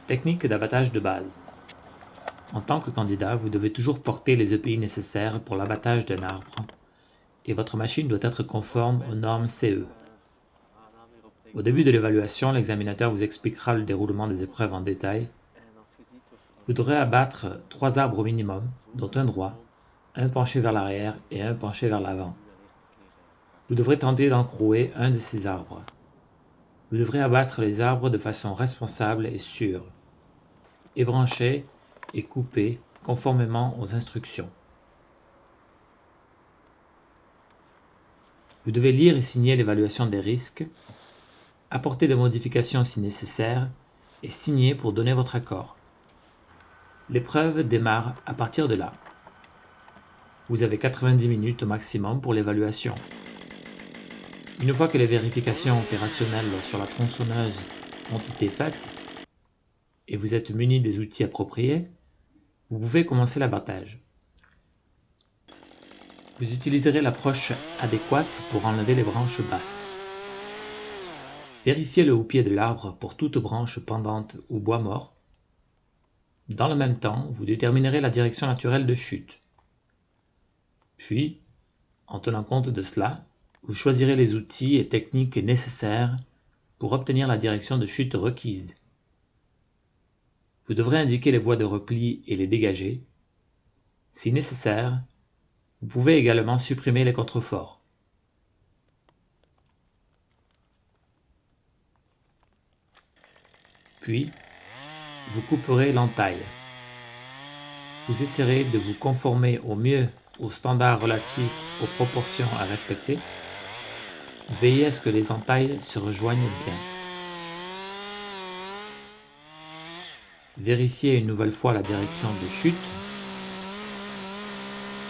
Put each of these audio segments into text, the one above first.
Technique d'abattage de base. En tant que candidat, vous devez toujours porter les EPI nécessaires pour l'abattage d'un arbre et votre machine doit être conforme aux normes CE. Au début de l'évaluation, l'examinateur vous expliquera le déroulement des épreuves en détail. Vous devrez abattre 3 arbres au minimum, dont un droit, un penché vers l'arrière et un penché vers l'avant. Vous devrez tenter d'encrouer un de ces arbres. Vous devrez abattre les arbres de façon responsable et sûre. Ébrancher et couper conformément aux instructions. Vous devez lire et signer l'évaluation des risques, apporter des modifications si nécessaire et signer pour donner votre accord. L'épreuve démarre à partir de là. Vous avez 90 minutes au maximum pour l'évaluation. Une fois que les vérifications opérationnelles sur la tronçonneuse ont été faites et vous êtes muni des outils appropriés, vous pouvez commencer l'abattage. Vous utiliserez l'approche adéquate pour enlever les branches basses. Vérifiez le houppier de l'arbre pour toute branche pendante ou bois mort. Dans le même temps, vous déterminerez la direction naturelle de chute. Puis, en tenant compte de cela, vous choisirez les outils et techniques nécessaires pour obtenir la direction de chute requise. Vous devrez indiquer les voies de repli et les dégager. Si nécessaire, vous pouvez également supprimer les contreforts. Puis, vous couperez l'entaille. Vous essaierez de vous conformer au mieux aux standards relatifs aux proportions à respecter. Veillez à ce que les entailles se rejoignent bien. Vérifiez une nouvelle fois la direction de chute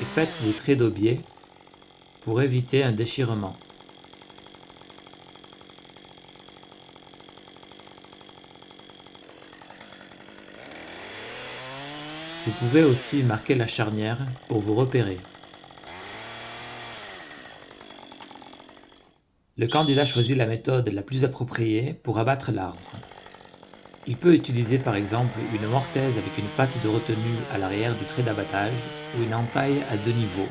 et faites des traits d'aubier pour éviter un déchirement. Vous pouvez aussi marquer la charnière pour vous repérer. Le candidat choisit la méthode la plus appropriée pour abattre l'arbre. Il peut utiliser par exemple une mortaise avec une patte de retenue à l'arrière du trait d'abattage ou une entaille à 2 niveaux.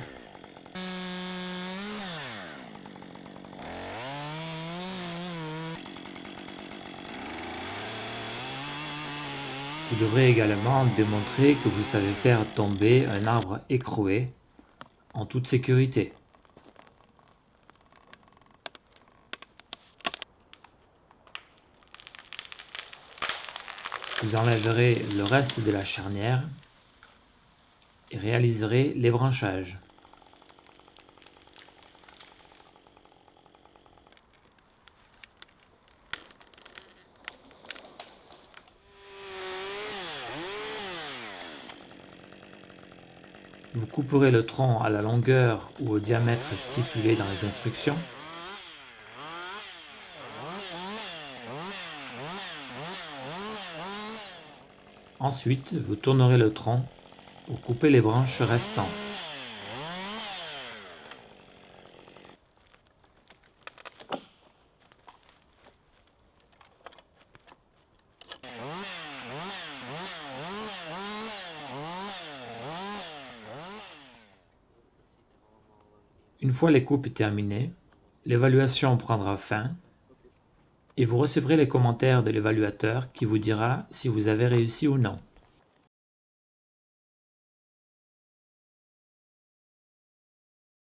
Vous devrez également démontrer que vous savez faire tomber un arbre écroué en toute sécurité. Vous enlèverez le reste de la charnière et réaliserez l'ébranchage. Vous couperez le tronc à la longueur ou au diamètre stipulé dans les instructions. Ensuite, vous tournerez le tronc pour couper les branches restantes. Une fois les coupes terminées, l'évaluation prendra fin et vous recevrez les commentaires de l'évaluateur qui vous dira si vous avez réussi ou non.